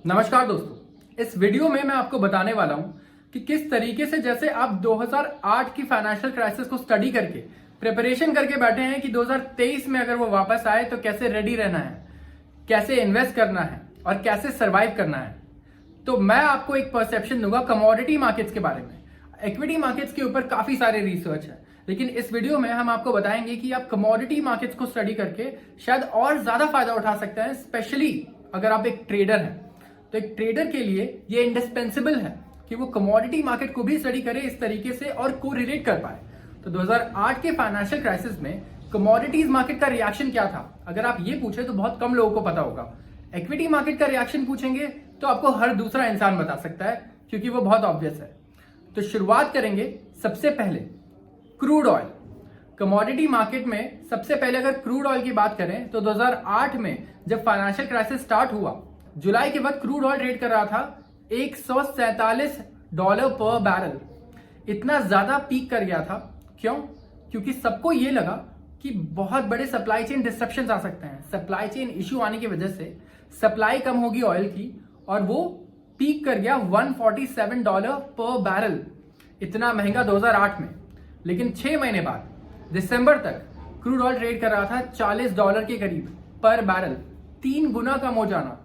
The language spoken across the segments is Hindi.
नमस्कार दोस्तों, इस वीडियो में मैं आपको बताने वाला हूं कि किस तरीके से जैसे आप 2008 की फाइनेंशियल क्राइसिस को स्टडी करके प्रिपरेशन करके बैठे हैं कि 2023 में अगर वो वापस आए तो कैसे रेडी रहना है, कैसे इन्वेस्ट करना है और कैसे सरवाइव करना है। तो मैं आपको एक परसेप्शन दूंगा कमोडिटी मार्केट्स के बारे में। इक्विटी मार्केट्स के ऊपर काफी सारे रिसर्च है, लेकिन इस वीडियो में हम आपको बताएंगे कि आप कमोडिटी मार्केट्स को स्टडी करके शायद और ज्यादा फायदा उठा सकते हैं, स्पेशली अगर आप एक ट्रेडर हैं। तो एक ट्रेडर के लिए ये इंडिस्पेंसिबल है कि वो कमोडिटी मार्केट को भी स्टडी करे इस तरीके से और को रिलेट कर पाए। तो 2008 के फाइनेंशियल क्राइसिस में कमोडिटीज मार्केट का रिएक्शन क्या था, अगर आप ये पूछे तो बहुत कम लोगों को पता होगा। इक्विटी मार्केट का रिएक्शन पूछेंगे तो आपको हर दूसरा इंसान बता सकता है, क्योंकि वो बहुत ऑब्वियस है। तो शुरुआत करेंगे सबसे पहले क्रूड ऑयल। कमोडिटी मार्केट में सबसे पहले अगर क्रूड ऑयल की बात करें तो 2008 में जब फाइनेंशियल क्राइसिस स्टार्ट हुआ, जुलाई के वक्त क्रूड ऑयल ट्रेड कर रहा था $147 पर बैरल। इतना ज्यादा पीक कर गया था। क्यों? क्योंकि सबको ये लगा कि बहुत बड़े सप्लाई चेन डिस्ट्रप्शंस आ सकते हैं। सप्लाई चेन इश्यू आने की वजह से सप्लाई कम होगी ऑयल की और वो पीक कर गया $147 पर बैरल। इतना महंगा 2008 में। लेकिन 6 महीने बाद दिसंबर तक क्रूड ऑयल ट्रेड कर रहा था $40 के करीब पर बैरल। 3 गुना कम हो जाना।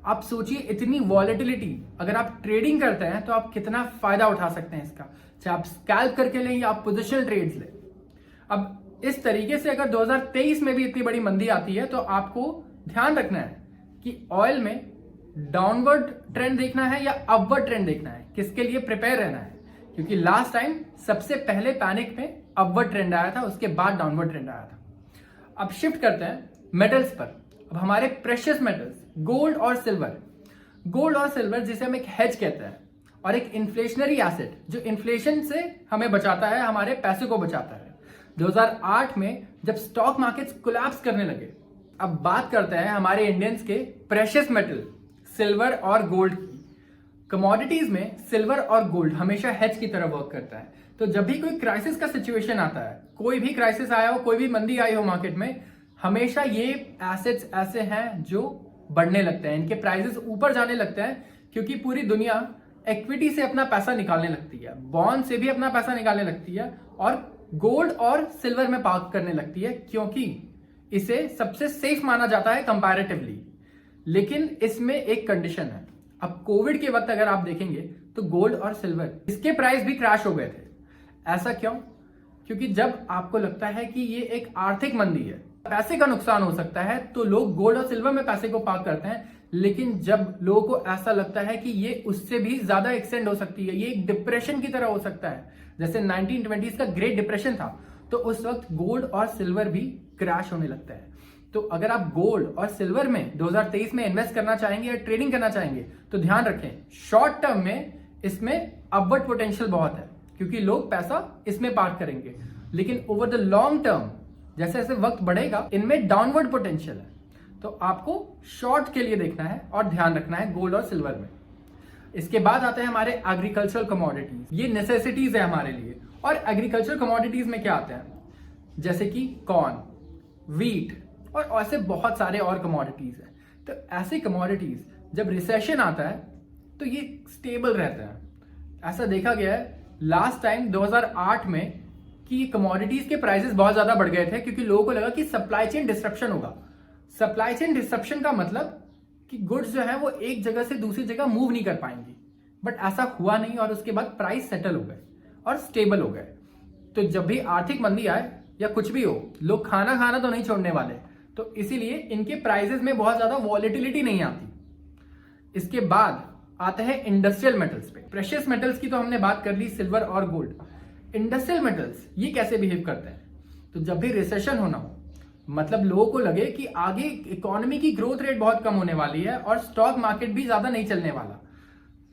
आप सोचिए, इतनी वॉलेटिलिटी अगर आप ट्रेडिंग करते हैं तो आप कितना फायदा उठा सकते हैं इसका, चाहे आप स्कैल्प करके लें या आप पोजिशनल ट्रेड्स लें। अब इस तरीके से अगर 2023 में भी इतनी बड़ी मंदी आती है तो आपको ध्यान रखना है कि ऑयल में डाउनवर्ड ट्रेंड देखना है या अपवर्ड ट्रेंड देखना है, किसके लिए प्रिपेयर रहना है। क्योंकि लास्ट टाइम सबसे पहले पैनिक में अपवर्ड ट्रेंड आया था, उसके बाद डाउनवर्ड ट्रेंड आया था। अब शिफ्ट करते हैं मेटल्स पर। अब हमारे प्रेशियस मेटल्स गोल्ड और सिल्वर। गोल्ड और सिल्वर जिसे हम एक हेज कहते हैं और एक इन्फ्लेशनरी एसेट जो इन्फ्लेशन से हमें बचाता है, हमारे पैसे को बचाता है। 2008 में जब स्टॉक मार्केट्स कोलैप्स करने लगे, अब बात करते हैं हमारे इंडियंस के प्रेशियस मेटल सिल्वर और गोल्ड की। कमोडिटीज में सिल्वर और गोल्ड हमेशा हेज की तरह वर्क करता है। तो जब भी कोई क्राइसिस का सिचुएशन आता है, कोई भी क्राइसिस आया हो, कोई भी मंदी आई हो मार्केट में, हमेशा ये एसेट्स ऐसे हैं जो बढ़ने लगते हैं, इनके प्राइसेस ऊपर जाने लगते हैं, क्योंकि पूरी दुनिया इक्विटी से अपना पैसा निकालने लगती है, बॉन्ड से भी अपना पैसा निकालने लगती है और गोल्ड और सिल्वर में पार्क करने लगती है, क्योंकि इसे सबसे सेफ माना जाता है कंपैरेटिवली। लेकिन इसमें एक कंडीशन है। अब कोविड के वक्त अगर आप देखेंगे तो गोल्ड और सिल्वर इसके प्राइस भी क्रैश हो गए थे। ऐसा क्यों? क्योंकि जब आपको लगता है कि ये एक आर्थिक मंदी है, पैसे का नुकसान हो सकता है, तो लोग गोल्ड और सिल्वर में पैसे को पार्क करते हैं। लेकिन जब लोगों को ऐसा लगता है कि ये उससे भी ज्यादा एक्सटेंड हो सकती है, ये एक डिप्रेशन की तरह हो सकता है, जैसे 1920s का ग्रेट डिप्रेशन था, तो उस वक्त गोल्ड और सिल्वर भी क्रैश होने लगता है। तो अगर आप गोल्ड और सिल्वर में 2023 में इन्वेस्ट करना चाहेंगे या ट्रेडिंग करना चाहेंगे तो ध्यान रखें, शॉर्ट टर्म में इसमें अपवर्ड पोटेंशियल बहुत है, क्योंकि लोग पैसा इसमें पार्क करेंगे। लेकिन ओवर द लॉन्ग टर्म जैसे जैसे वक्त बढ़ेगा, इनमें डाउनवर्ड पोटेंशियल है। तो आपको शॉर्ट के लिए देखना है और ध्यान रखना है गोल्ड और सिल्वर में। इसके बाद आते हैं हमारे एग्रीकल्चरल कमोडिटीज। ये नेसेसिटीज है हमारे लिए। और एग्रीकल्चरल कमोडिटीज में क्या आते हैं, जैसे कि कॉर्न, व्हीट और ऐसे बहुत सारे और कमोडिटीज हैं। तो ऐसे कमोडिटीज जब रिसेशन आता है तो ये स्टेबल रहते हैं। ऐसा देखा गया है लास्ट टाइम 2008 में कि कमोडिटीज के प्राइसेस बहुत ज्यादा बढ़ गए थे, क्योंकि लोगों को लगा कि सप्लाई चेन डिस्ट्रप्शन होगा। सप्लाई चेन डिस्ट्रप्शन का मतलब कि गुड्स जो है वो एक जगह से दूसरी जगह मूव नहीं कर पाएंगी, बट ऐसा हुआ नहीं और उसके बाद प्राइस सेटल हो गए और स्टेबल हो गए। तो जब भी आर्थिक मंदी आए या कुछ भी हो, लोग खाना खाना तो नहीं छोड़ने वाले, तो इसीलिए इनके प्राइसेस में बहुत ज्यादा वॉलेटिलिटी नहीं आती। इसके बाद आते हैं इंडस्ट्रियल मेटल्स पे। प्रेशियस मेटल्स की तो हमने बात कर ली, सिल्वर और गोल्ड। इंडस्ट्रियल मेटल्स ये कैसे बिहेव करते हैं? तो जब भी रिसेशन होना हो, मतलब लोगों को लगे कि आगे इकोनॉमी की ग्रोथ रेट बहुत कम होने वाली है और स्टॉक मार्केट भी ज्यादा नहीं चलने वाला,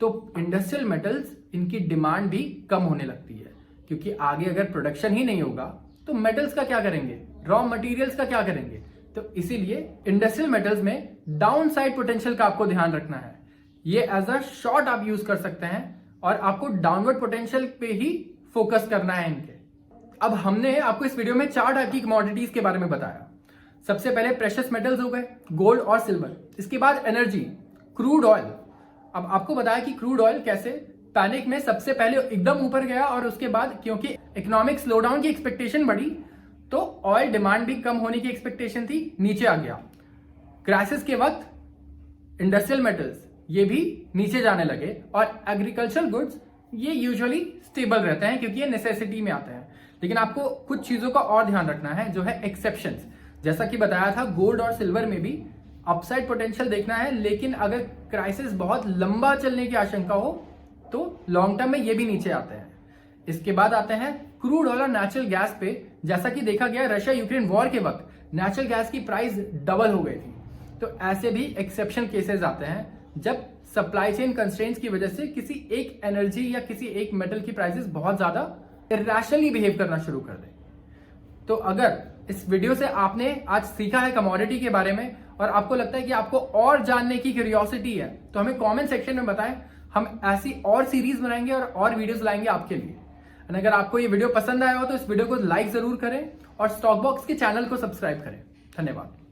तो इंडस्ट्रियल मेटल्स इनकी डिमांड भी कम होने लगती है। क्योंकि आगे अगर प्रोडक्शन ही नहीं होगा तो मेटल्स का क्या करेंगे, रॉ मटेरियल्स का क्या करेंगे। तो इसीलिए इंडस्ट्रियल मेटल्स में डाउन साइड पोटेंशियल का आपको ध्यान रखना है। ये एज अ शॉर्ट आप यूज कर सकते हैं और आपको डाउनवर्ड पोटेंशियल पे ही फोकस करना है इनके। अब हमने आपको इस वीडियो में 4 टाइप की कमोडिटीज के बारे में बताया। सबसे पहले प्रेशियस मेटल्स हो गए, गोल्ड और सिल्वर। इसके बाद एनर्जी, क्रूड ऑयल, अब आपको बताया कि क्रूड ऑयल कैसे पैनिक में सबसे पहले एकदम ऊपर गया और उसके बाद क्योंकि इकोनॉमिक स्लोडाउन की एक्सपेक्टेशन बढ़ी तो ऑयल डिमांड भी कम होने की एक्सपेक्टेशन थी, नीचे आ गया। क्राइसिस के वक्त इंडस्ट्रियल मेटल्स ये भी नीचे जाने लगे और एग्रीकल्चरल गुड्स ये यूजुअली स्टेबल रहते हैं क्योंकि ये नेसेसिटी में आते हैं। लेकिन आपको कुछ चीजों का और ध्यान रखना है जो है एक्सेप्शंस। जैसा कि बताया था गोल्ड और सिल्वर में भी अपसाइड पोटेंशियल देखना है, लेकिन अगर क्राइसिस बहुत लंबा चलने की आशंका हो तो लॉन्ग टर्म में ये भी नीचे आते हैं। इसके बाद आते हैं क्रूड ऑयल और नेचुरल गैस पे। जैसा कि देखा गया रशिया यूक्रेन वॉर के वक्त नेचुरल गैस की प्राइस डबल हो गई थी, तो ऐसे भी एक्सेप्शन केसेस आते हैं जब सप्लाई चेन कंस्ट्रेंट्स की वजह से किसी एक एनर्जी या किसी एक मेटल की प्राइसेस बहुत ज्यादा इरैशनली बिहेव करना शुरू कर दे। तो अगर इस वीडियो से आपने आज सीखा है कमोडिटी के बारे में और आपको लगता है कि आपको और जानने की क्यूरियोसिटी है तो हमें कमेंट सेक्शन में बताएं, हम ऐसी और सीरीज बनाएंगे और वीडियोस लाएंगे आपके लिए। और अगर आपको ये वीडियो पसंद आया हो तो इस वीडियो को लाइक जरूर करें और स्टॉक बॉक्स के चैनल को सब्सक्राइब करें। धन्यवाद।